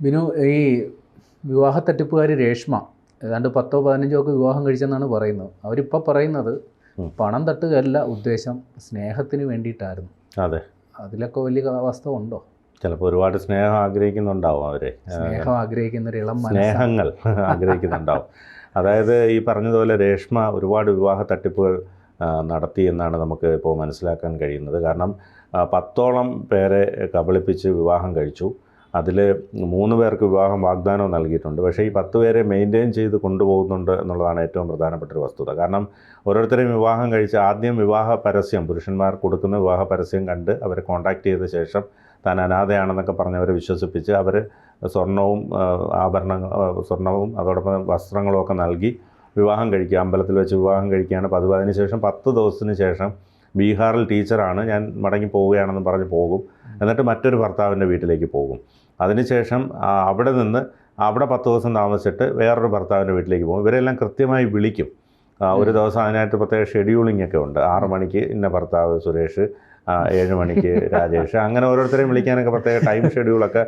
ബിനു, ഈ വിവാഹ തട്ടിപ്പുകാരി രേഷ്മ ഏതാണ്ട് 10-15 ഒക്കെ വിവാഹം കഴിച്ചെന്നാണ് പറയുന്നത്. അവരിപ്പോൾ പറയുന്നത് പണം തട്ടുകയല്ല ഉദ്ദേശം, സ്നേഹത്തിന് വേണ്ടിയിട്ടായിരുന്നു. അതെ, അതിലൊക്കെ വലിയ വാസ്തവമുണ്ടോ? ചിലപ്പോൾ ഒരുപാട് സ്നേഹം ആഗ്രഹിക്കുന്നുണ്ടാവും, അവരെ സ്നേഹം ആഗ്രഹിക്കുന്ന ഒരു ഇളം സ്നേഹങ്ങൾ ആഗ്രഹിക്കുന്നുണ്ടാവും. അതായത് ഈ പറഞ്ഞതുപോലെ രേഷ്മ ഒരുപാട് വിവാഹ തട്ടിപ്പുകൾ നടത്തി എന്നാണ് നമുക്ക് ഇപ്പോൾ മനസ്സിലാക്കാൻ കഴിയുന്നത്. കാരണം 10ഓളം പേരെ കബളിപ്പിച്ച് വിവാഹം കഴിച്ചു. അതിൽ 3 പേർക്ക് വിവാഹം വാഗ്ദാനം നൽകിയിട്ടുണ്ട്. പക്ഷേ ഈ 10 പേരെ മെയിൻറ്റെയിൻ ചെയ്ത് കൊണ്ടുപോകുന്നുണ്ട് എന്നുള്ളതാണ് ഏറ്റവും പ്രധാനപ്പെട്ട ഒരു വസ്തുത. കാരണം ഓരോരുത്തരെയും വിവാഹം കഴിച്ച് ആദ്യം വിവാഹ പരസ്യം, പുരുഷന്മാർ കൊടുക്കുന്ന വിവാഹ പരസ്യം കണ്ട് അവരെ കോൺടാക്റ്റ് ചെയ്ത ശേഷം താൻ അനാഥയാണെന്നൊക്കെ പറഞ്ഞവരെ വിശ്വസിപ്പിച്ച് അവർ സ്വർണവും സ്വർണവും അതോടൊപ്പം വസ്ത്രങ്ങളും ഒക്കെ നൽകി വിവാഹം കഴിക്കുക, അമ്പലത്തിൽ വെച്ച് വിവാഹം കഴിക്കുകയാണ് പതിവ്. അതിനുശേഷം 10 ദിവസത്തിന് ശേഷം ബീഹാറിൽ ടീച്ചറാണ്, ഞാൻ മടങ്ങി പോവുകയാണെന്ന് പറഞ്ഞ് പോകും. എന്നിട്ട് മറ്റൊരു ഭർത്താവിൻ്റെ വീട്ടിലേക്ക് പോകും. അതിനുശേഷം അവിടെ നിന്ന് അവിടെ 10 ദിവസം താമസിച്ചിട്ട് വേറൊരു ഭർത്താവിൻ്റെ വീട്ടിലേക്ക് പോകും. ഇവരെല്ലാം കൃത്യമായി വിളിക്കും. ഒരു ദിവസം അതിനായിട്ട് പ്രത്യേക ഷെഡ്യൂളിംഗ് ഒക്കെ ഉണ്ട്. 6 മണിക്ക് ഇന്ന ഭർത്താവ് സുരേഷ്, 7 മണിക്ക് രാജേഷ്, അങ്ങനെ ഓരോരുത്തരെയും വിളിക്കാനൊക്കെ പ്രത്യേക ടൈം ഷെഡ്യൂളൊക്കെ.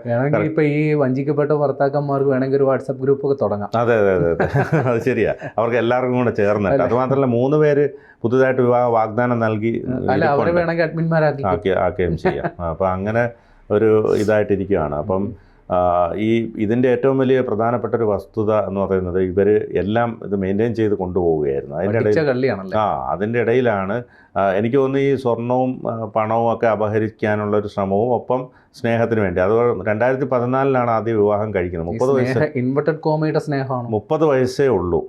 ഇപ്പോൾ ഈ വഞ്ചിക്കപ്പെട്ട ഭർത്താക്കന്മാർക്ക് വേണമെങ്കിൽ ഒരു വാട്സപ്പ് ഗ്രൂപ്പൊക്കെ തുടങ്ങാം. അതെ അതെ അതെ അതെ, അത് ശരിയാ. അവർക്ക് എല്ലാവർക്കും കൂടെ ചേർന്നിട്ട്, അതുമാത്രമല്ല 3 പേര് പുതുതായിട്ട് വിവാഹ വാഗ്ദാനം നൽകി അവരെ വേണമെങ്കിൽ ആക്കുകയും ചെയ്യാം. അപ്പം അങ്ങനെ ഒരു ഇതായിട്ടിരിക്കുകയാണ്. അപ്പം ഇതിൻ്റെ ഏറ്റവും വലിയ പ്രധാനപ്പെട്ട ഒരു വസ്തുത എന്ന് പറയുന്നത് ഇവർ എല്ലാം ഇത് മെയിൻറ്റെയിൻ ചെയ്ത് കൊണ്ടുപോവുകയായിരുന്നു. അതിൻ്റെ ഇടയിലാണ് എനിക്ക് തോന്നുന്നു ഈ സ്വർണവും പണവും ഒക്കെ അപഹരിക്കാനുള്ളൊരു ശ്രമവും ഒപ്പം സ്നേഹത്തിന് വേണ്ടി. അത് 2014 ആദ്യം വിവാഹം കഴിക്കുന്നത്. 30 വയസ്സ് ഇൻവെർട്ടഡ് കോമയുടെ സ്നേഹമാണ്. 30 വയസ്സേ ഉള്ളൂ.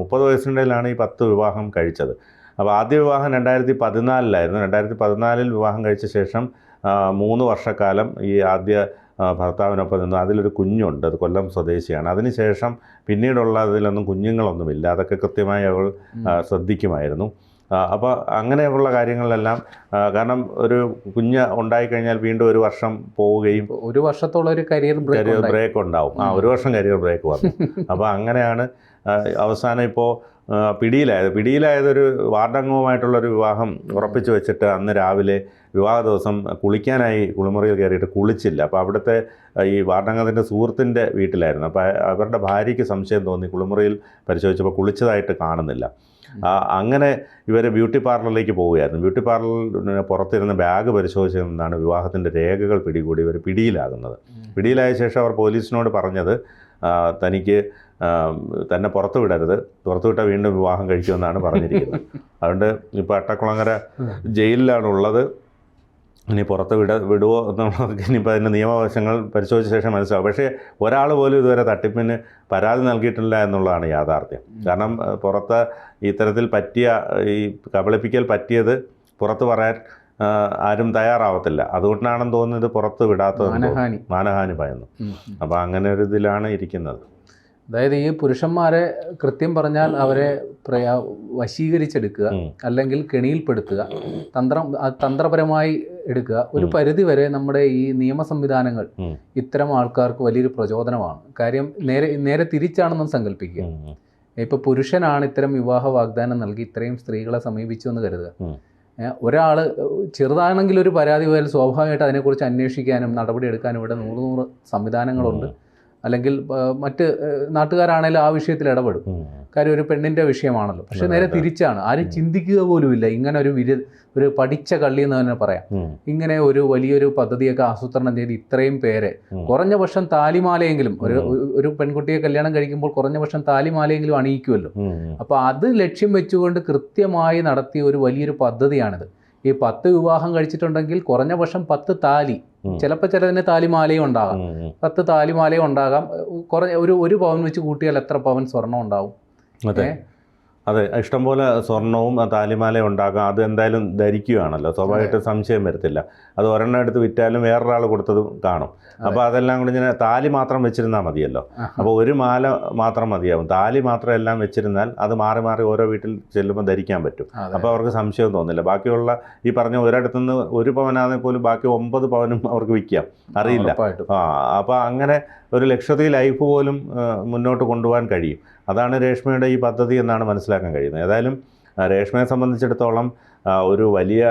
30 വയസ്സിനിടയിലാണ് ഈ 10 വിവാഹം കഴിച്ചത്. അപ്പോൾ ആദ്യ വിവാഹം 2014 2014 വിവാഹം കഴിച്ച ശേഷം 3 വർഷക്കാലം ഈ ആദ്യ ഭർത്താവിനൊപ്പം നിന്ന് അതിലൊരു കുഞ്ഞുണ്ട്, അത് കൊല്ലം സ്വദേശിയാണ്. അതിനുശേഷം പിന്നീടുള്ളതിലൊന്നും കുഞ്ഞുങ്ങളൊന്നുമില്ല. അതൊക്കെ കൃത്യമായി അവൾ ശ്രദ്ധിക്കുമായിരുന്നു. അപ്പോൾ അങ്ങനെയുള്ള കാര്യങ്ങളിലെല്ലാം, കാരണം ഒരു കുഞ്ഞ് ഉണ്ടായിക്കഴിഞ്ഞാൽ വീണ്ടും 1 വർഷം പോവുകയും 1 വർഷത്തോളം ഒരു കരിയർ ബ്രേക്ക് ഉണ്ടാവും. 1 വർഷം കരിയർ ബ്രേക്ക് വന്നു. അപ്പോൾ അങ്ങനെയാണ് അവസാനം ഇപ്പോൾ പിടിയിലായതൊരു വാർഡംഗവുമായിട്ടുള്ളൊരു വിവാഹം ഉറപ്പിച്ചു വെച്ചിട്ട് അന്ന് രാവിലെ വിവാഹ ദിവസം കുളിക്കാനായി കുളിമുറിയിൽ കയറിയിട്ട് കുളിച്ചില്ല. അപ്പോൾ അവിടുത്തെ ഈ വാർഡംഗത്തിൻ്റെ സുഹൃത്തിൻ്റെ വീട്ടിലായിരുന്നു. അപ്പോൾ അവരുടെ ഭാര്യയ്ക്ക് സംശയം തോന്നി, കുളിമുറിയിൽ പരിശോധിച്ചപ്പോൾ കുളിച്ചതായിട്ട് കാണുന്നില്ല. അങ്ങനെ ഇവർ ബ്യൂട്ടി പാർലറിലേക്ക് പോവുകയായിരുന്നു. ബ്യൂട്ടി പാർലറിന് പുറത്തിരുന്ന ബാഗ് പരിശോധിച്ചതിൽ നിന്നാണ് വിവാഹത്തിൻ്റെ രേഖകൾ പിടികൂടി ഇവർ പിടിയിലാകുന്നത്. പിടിയിലായ ശേഷം അവർ പോലീസിനോട് പറഞ്ഞത് തനിക്ക് തന്നെ പുറത്തു വിട്ടാൽ വീണ്ടും വിവാഹം കഴിക്കുമെന്നാണ് പറഞ്ഞിരിക്കുന്നത്. അതുകൊണ്ട് ഇപ്പോൾ അട്ടക്കുളങ്ങര ജയിലിലാണുള്ളത്. ഇനി പുറത്ത് വിടുവോ എന്നുള്ളതൊക്കെ ഇനിയിപ്പോൾ അതിൻ്റെ നിയമവശങ്ങൾ പരിശോധിച്ച ശേഷം മനസ്സിലാവും. പക്ഷേ ഒരാൾ പോലും ഇതുവരെ തട്ടിപ്പിന് പരാതി നൽകിയിട്ടില്ല എന്നുള്ളതാണ് യാഥാർത്ഥ്യം. കാരണം പുറത്ത് ഇത്തരത്തിൽ ഈ കബളിപ്പിക്കൽ പറ്റിയത് പുറത്ത് പറയാൻ ആരും തയ്യാറാവത്തില്ല. അതുകൊണ്ടാണെന്ന് തോന്നുന്നത് പുറത്ത് വിടാത്തത്, മാനഹാനി ഭയന്നു. അപ്പോൾ അങ്ങനെ ഒരു ഇതിലാണ് ഇരിക്കുന്നത്. അതായത് ഈ പുരുഷന്മാരെ കൃത്യം പറഞ്ഞാൽ അവരെ വശീകരിച്ചെടുക്കുക, അല്ലെങ്കിൽ കെണിയിൽപ്പെടുത്തുക, തന്ത്രപരമായി എടുക്കുക. ഒരു പരിധി വരെ നമ്മുടെ ഈ നിയമ സംവിധാനങ്ങൾ ഇത്തരം ആൾക്കാർക്ക് വലിയൊരു പ്രചോദനമാണ്. കാര്യം നേരെ തിരിച്ചാണെന്ന് സങ്കല്പിക്കുക. ഇപ്പോൾ പുരുഷനാണ് ഇത്തരം വിവാഹ വാഗ്ദാനം നൽകി ഇത്രയും സ്ത്രീകളെ സമീപിച്ചു എന്ന് കരുതുക. ഒരാൾ ചെറുതാണെങ്കിൽ ഒരു പരാതി പോയാൽ സ്വാഭാവികമായിട്ട് അതിനെക്കുറിച്ച് അന്വേഷിക്കാനും നടപടിയെടുക്കാനും ഇവിടെ 100 സംവിധാനങ്ങളുണ്ട്. അല്ലെങ്കിൽ മറ്റ് നാട്ടുകാരാണെങ്കിലും ആ വിഷയത്തിൽ ഇടപെടും. കാര്യം ഒരു പെണ്ണിൻ്റെ വിഷയമാണല്ലോ. പക്ഷെ നേരെ തിരിച്ചാണ്. ആരും ചിന്തിക്കുക പോലുമില്ല. ഇങ്ങനെ ഒരു പഠിച്ച കള്ളി എന്ന് തന്നെ പറയാം. ഇങ്ങനെ ഒരു വലിയൊരു പദ്ധതിയൊക്കെ ആസൂത്രണം ചെയ്ത് ഇത്രയും പേരെ, കുറഞ്ഞ പക്ഷം താലിമാലയെങ്കിലും, ഒരു പെൺകുട്ടിയെ കല്യാണം കഴിക്കുമ്പോൾ കുറഞ്ഞ പക്ഷം താലിമാലയെങ്കിലും അണിയിക്കുമല്ലോ. അപ്പോൾ അത് ലക്ഷ്യം വെച്ചുകൊണ്ട് കൃത്യമായി നടത്തിയ ഒരു വലിയൊരു പദ്ധതിയാണിത്. ഈ 10 വിവാഹം കഴിച്ചിട്ടുണ്ടെങ്കിൽ കുറഞ്ഞ പക്ഷം 10 താലി, ചിലപ്പോൾ ചിലതിന് താലിമാലയും ഉണ്ടാകാം, 10 താലിമാലയും ഉണ്ടാകാം. ഒരു പവൻ വെച്ച് കൂട്ടിയാൽ എത്ര പവൻ സ്വർണം ഉണ്ടാവും? അതെ, ഇഷ്ടംപോലെ സ്വർണവും താലിമാലയും ഉണ്ടാക്കാം. അത് എന്തായാലും ധരിക്കുകയാണല്ലോ, സ്വാഭാവികമായിട്ട് സംശയം വരത്തില്ല. അത് ഒരെണ്ണം എടുത്ത് വിറ്റാലും വേറൊരാൾ കൊടുത്തതും കാണും. അപ്പോൾ അതെല്ലാം കൂടി ഇങ്ങനെ താലി മാത്രം വെച്ചിരുന്നാൽ മതിയല്ലോ. അപ്പോൾ ഒരു മാല മാത്രം മതിയാവും. താലി മാത്രം എല്ലാം വെച്ചിരുന്നാൽ അത് മാറി മാറി ഓരോ വീട്ടിൽ ചെല്ലുമ്പോൾ ധരിക്കാൻ പറ്റും. അപ്പോൾ അവർക്ക് സംശയം തോന്നില്ല. ബാക്കിയുള്ള ഈ പറഞ്ഞ ഒരിടത്തുനിന്ന് 1 പവനാണെങ്കിൽ പോലും ബാക്കി 9 പവനും അവർക്ക് വിൽക്കാം, അറിയില്ല. അപ്പോൾ അങ്ങനെ ഒരു ലക്ഷറി ലൈഫ് പോലും മുന്നോട്ട് കൊണ്ടുപോകാൻ കഴിയും. അതാണ് രേഷ്മയുടെ ഈ പദ്ധതി എന്നാണ് മനസ്സിലാക്കാൻ കഴിയുന്നത്. ഏതായാലും രേഷ്മയെ സംബന്ധിച്ചിടത്തോളം ഒരു വലിയ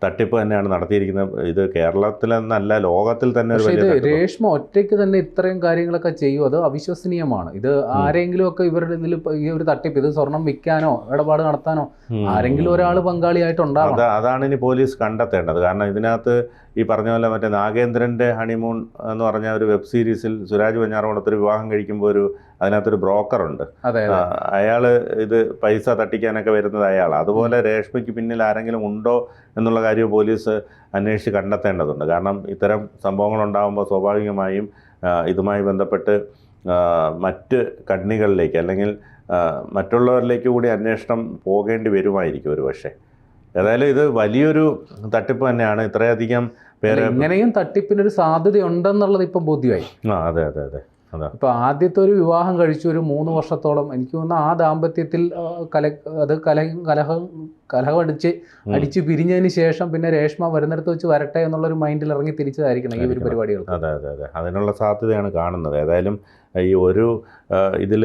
തട്ടിപ്പ് തന്നെയാണ് നടത്തിയിരിക്കുന്നത്. ഇത് കേരളത്തിലെന്നല്ല, ലോകത്തിൽ തന്നെ ഒരു പക്ഷേ വലിയ ഇത് തട്ടിപ്പ്. രേഷ്മ ഒറ്റയ്ക്ക് തന്നെ ഇത്രയും കാര്യങ്ങളൊക്കെ ചെയ്യും, അത് അവിശ്വസനീയമാണ്. ഇത് ആരെങ്കിലും ഒക്കെ ഇവരുടെ ഇതിൽ ഈ ഒരു തട്ടിപ്പ്, ഇത് സ്വർണം വിൽക്കാനോ ഇടപാട് നടത്താനോ ആരെങ്കിലും ഒരാൾ പങ്കാളിയായിട്ടുണ്ടാവും. അതാണ് ഇനി പോലീസ് കണ്ടെത്തേണ്ടത്. കാരണം ഇതിനകത്ത് ഈ പറഞ്ഞ പോലെ മറ്റേ നാഗേന്ദ്രൻ്റെ ഹണിമൂൺ എന്ന് പറഞ്ഞ ഒരു വെബ് സീരീസിൽ സുരാജ് വെഞ്ഞാറമൂടത്തൊരു വിവാഹം കഴിക്കുമ്പോൾ അതിനകത്തൊരു ബ്രോക്കറുണ്ട്. അയാൾ ഇത് പൈസ തട്ടിക്കാനൊക്കെ വരുന്നത് അയാളാണ്. അതുപോലെ രേഷ്മയ്ക്ക് പിന്നിൽ ആരെങ്കിലും ഉണ്ടോ എന്നുള്ള കാര്യം പോലീസ് അന്വേഷിച്ച് കണ്ടെത്തേണ്ടതുണ്ട്. കാരണം ഇത്തരം സംഭവങ്ങളുണ്ടാകുമ്പോൾ സ്വാഭാവികമായും ഇതുമായി ബന്ധപ്പെട്ട് മറ്റ് കണ്ണികളിലേക്ക് അല്ലെങ്കിൽ മറ്റുള്ളവരിലേക്ക് കൂടി അന്വേഷണം പോകേണ്ടി വരുമായിരിക്കും ഒരു പക്ഷേ. ഏതായാലും ഇത് വലിയൊരു തട്ടിപ്പ് തന്നെയാണ്. ഇത്രയധികം പേര് ഇങ്ങനെയും തട്ടിപ്പിനൊരു സാധ്യതയുണ്ടെന്നുള്ളത് ഇപ്പം ബോധ്യമായി. അതെ അതെ അതെ അതെ. ഇപ്പോൾ ആദ്യത്തെ ഒരു വിവാഹം കഴിച്ചു ഒരു 3 വർഷത്തോളം, എനിക്ക് തോന്നുന്നു ആ ദാമ്പത്യത്തിൽ അടിച്ച് പിരിഞ്ഞതിന് ശേഷം പിന്നെ രേഷ്മ വരുന്നിടത്ത് വെച്ച് വരട്ടെ എന്നുള്ളൊരു മൈൻഡിൽ ഇറങ്ങി തിരിച്ചതായിരിക്കണം ഈ ഒരു പരിപാടികൾ. അതെ അതെ അതെ, അതിനുള്ള സാധ്യതയാണ് കാണുന്നത്. ഏതായാലും ഈ ഒരു ഇതിൽ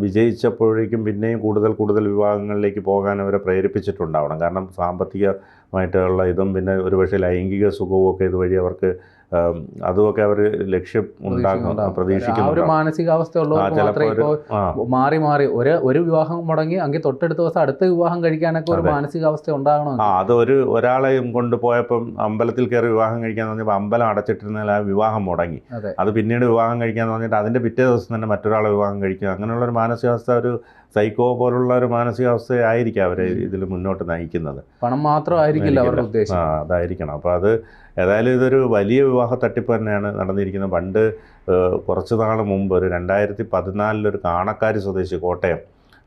വിജയിച്ചപ്പോഴേക്കും പിന്നെയും കൂടുതൽ വിവാഹങ്ങളിലേക്ക് പോകാൻ അവരെ പ്രേരിപ്പിച്ചിട്ടുണ്ടാവണം. കാരണം സാമ്പത്തികമായിട്ടുള്ള ഇതും പിന്നെ ഒരുപക്ഷെ ലൈംഗിക സുഖവും ഒക്കെ ഇതുവഴി അവർക്ക് അതുമൊക്കെ അവർ ലക്ഷ്യം പ്രതീക്ഷിക്കുന്നു. ഒരു മാനസികാവസ്ഥയുള്ളവർക്ക് മാത്രമേ ഇപ്പോൾ മാറി ഒരു വിവാഹം മുടങ്ങി അങ്ങനെ തൊട്ടടുത്ത ദിവസം അടുത്ത വിവാഹം കഴിക്കാനൊക്കെ ഒരു മാനസികാവസ്ഥ ഉണ്ടാകണം. അത് ഒരാളെയും കൊണ്ടുപോയപ്പം അമ്പലത്തിൽ കയറി വിവാഹം കഴിക്കാന്ന് പറഞ്ഞപ്പോൾ അമ്പലം അടച്ചിട്ടിരുന്നാൽ ആ വിവാഹം മുടങ്ങി. അത് പിന്നീട് വിവാഹം കഴിക്കാന്ന് പറഞ്ഞിട്ട് അതിൻ്റെ പിറ്റേ ദിവസം തന്നെ മറ്റൊരാളെ വിവാഹം കഴിക്കുക. അങ്ങനെയുള്ളൊരു മാനസികാവസ്ഥ, ഒരു സൈക്കോ പോലുള്ള ഒരു മാനസികാവസ്ഥയായിരിക്കും അവരെ ഇതിൽ മുന്നോട്ട് നയിക്കുന്നത്. പണം മാത്രമായിരിക്കില്ല അവരുടെ ഉദ്ദേശം. അതായിരിക്കണം. അപ്പോൾ അത് ഏതായാലും ഇതൊരു വലിയ വിവാഹ തട്ടിപ്പ് തന്നെയാണ് നടന്നിരിക്കുന്നത്. പണ്ട് കുറച്ച് നാൾ മുമ്പ് ഒരു 2014 ഒരു കാണക്കാരി സ്വദേശി കോട്ടയം,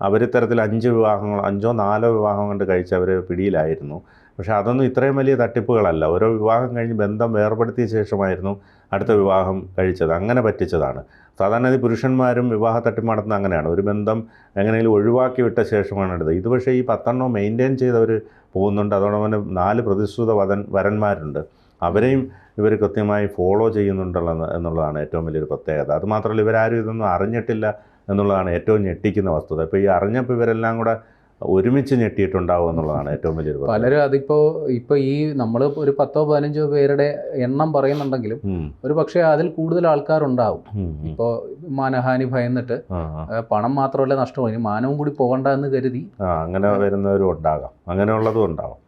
അവരിത്തരത്തിൽ 5 വിവാഹങ്ങൾ 5ഓ 4ഓ വിവാഹം കൊണ്ട് കഴിച്ച് അവർ പിടിയിലായിരുന്നു. പക്ഷേ അതൊന്നും ഇത്രയും വലിയ തട്ടിപ്പുകളല്ല. ഓരോ വിവാഹം കഴിഞ്ഞ് ബന്ധം വേർപെടുത്തിയ ശേഷമായിരുന്നു അടുത്ത വിവാഹം കഴിച്ചത്. അങ്ങനെ പറ്റിച്ചതാണ്. സാധാരണ ഈ പുരുഷന്മാരും വിവാഹ തട്ടിപ്പ് നടത്തുന്നത് അങ്ങനെയാണ്. ഒരു ബന്ധം എങ്ങനെയെങ്കിലും ഒഴിവാക്കി വിട്ട ശേഷമാണ് എടുത്തത്. ഇത് പക്ഷേ ഈ 10 മെയിൻറ്റെയിൻ ചെയ്തവർ പോകുന്നുണ്ട്. അതോടൊപ്പം 4 പ്രതിശ്രുത വരന്മാരുണ്ട്. അവരെയും ഇവർ കൃത്യമായി ഫോളോ എന്നുള്ളതാണ് ഏറ്റവും വലിയൊരു പ്രത്യേകത. അതുമാത്രമല്ല ഇവരാരും ഇതൊന്നും അറിഞ്ഞിട്ടില്ല എന്നുള്ളതാണ് ഏറ്റവും ഞെട്ടിക്കുന്ന വസ്തുത. ഇപ്പോൾ ഈ അറിഞ്ഞപ്പോൾ ഇവരെല്ലാം കൂടെ ഒരുമിച്ച് ഞെട്ടിയിട്ടുണ്ടാവും എന്നുള്ളതാണ് ഏറ്റവും വലിയൊരു പ്രത്യേകത. പലരും ഇപ്പോൾ ഈ നമ്മൾ ഒരു 10-15 പേരുടെ എണ്ണം പറയുന്നുണ്ടെങ്കിലും ഒരു പക്ഷേ അതിൽ കൂടുതൽ ആൾക്കാരുണ്ടാവും. ഇപ്പോൾ മാനഹാനി ഭയന്നിട്ട് പണം മാത്രമല്ല നഷ്ടമായി, മാനവും കൂടി പോകണ്ട എന്ന് കരുതി അങ്ങനെ വരുന്നവരും ഉണ്ടാകാം, അങ്ങനെയുള്ളതും ഉണ്ടാകും.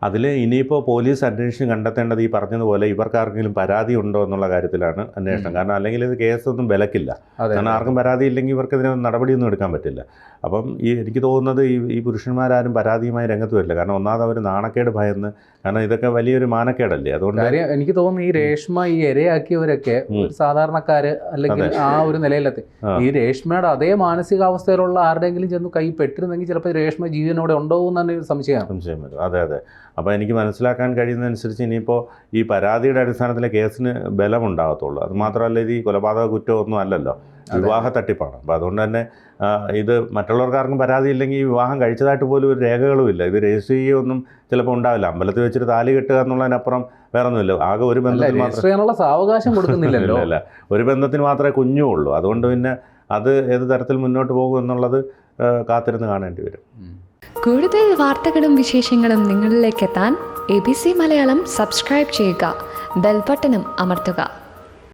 അതിൽ ഇനിയിപ്പോൾ പോലീസ് അന്വേഷിച്ച് കണ്ടെത്തേണ്ടത് ഈ പറഞ്ഞതുപോലെ ഇവർക്കാർക്കെങ്കിലും പരാതി ഉണ്ടോ എന്നുള്ള കാര്യത്തിലാണ് അന്വേഷണം. കാരണം അല്ലെങ്കിൽ ഇത് കേസൊന്നും വിലക്കില്ല. കാരണം ആർക്കും പരാതി ഇല്ലെങ്കിൽ ഇവർക്കെതിരെ നടപടിയൊന്നും എടുക്കാൻ പറ്റില്ല. അപ്പം എനിക്ക് തോന്നുന്നത് ഈ പുരുഷന്മാരാരും പരാതിയുമായി രംഗത്ത് വരില്ല. കാരണം ഒന്നാമത് അവർ നാണക്കേട് ഭയന്ന്, കാരണം ഇതൊക്കെ വലിയൊരു മാനക്കേടല്ലേ. അതുകൊണ്ട് എനിക്ക് തോന്നുന്നു ഈ രേഷ്മ ഈ ഇരയാക്കിയവരൊക്കെ ഒരു സാധാരണക്കാര് അല്ലെങ്കിൽ ആ ഒരു നിലയിലെത്തി ഈ രേഷ്മയുടെ അതേ മാനസികാവസ്ഥയിലുള്ള ആരുടെയെങ്കിലും ചെന്ന് കൈ പെട്ടിരുന്നെങ്കിൽ ചിലപ്പോൾ രേഷ്മ ജീവനോടെ ഉണ്ടോ എന്ന് സംശയം വരും. അതെ അതെ. അപ്പോൾ എനിക്ക് മനസ്സിലാക്കാൻ കഴിയുന്നതനുസരിച്ച് ഇനിയിപ്പോൾ ഈ പരാതിയുടെ അടിസ്ഥാനത്തിലെ കേസിന് ബലമുണ്ടാകത്തുള്ളൂ. അതുമാത്രമല്ല ഇത് ഈ കൊലപാതക കുറ്റമൊന്നും അല്ലല്ലോ, വിവാഹ തട്ടിപ്പാണ്. അപ്പോൾ അതുകൊണ്ട് തന്നെ ഇത് മറ്റുള്ളവർക്കാർക്കും പരാതി ഇല്ലെങ്കിൽ ഈ വിവാഹം കഴിച്ചതായിട്ട് പോലും ഒരു രേഖകളുമില്ല. ഇത് രജിസ്റ്റർ ചെയ്യുകയൊന്നും ചിലപ്പോൾ ഉണ്ടാവില്ല. അമ്പലത്തിൽ വെച്ചിട്ട് താലി കെട്ടുക എന്നുള്ളതിനപ്പുറം വേറെ ഒന്നുമില്ല. ആകെ ഒരു ബന്ധത്തിന് മാത്രമേ സാവകാശം കൊടുക്കുന്നില്ലല്ലോ. അല്ല, ഒരു ബന്ധത്തിന് മാത്രമേ കുഞ്ഞും ഉള്ളൂ. അതുകൊണ്ട് പിന്നെ അത് ഏത് തരത്തിൽ മുന്നോട്ട് പോകും എന്നുള്ളത് കാത്തിരുന്ന് കാണേണ്ടി വരും. കൂടുതൽ വാർത്തകളും വിശേഷങ്ങളും നിങ്ങളിലേക്ക് എത്താൻ ABC മലയാളം സബ്സ്ക്രൈബ് ചെയ്യുക, ബെൽ ബട്ടണും അമർത്തുക.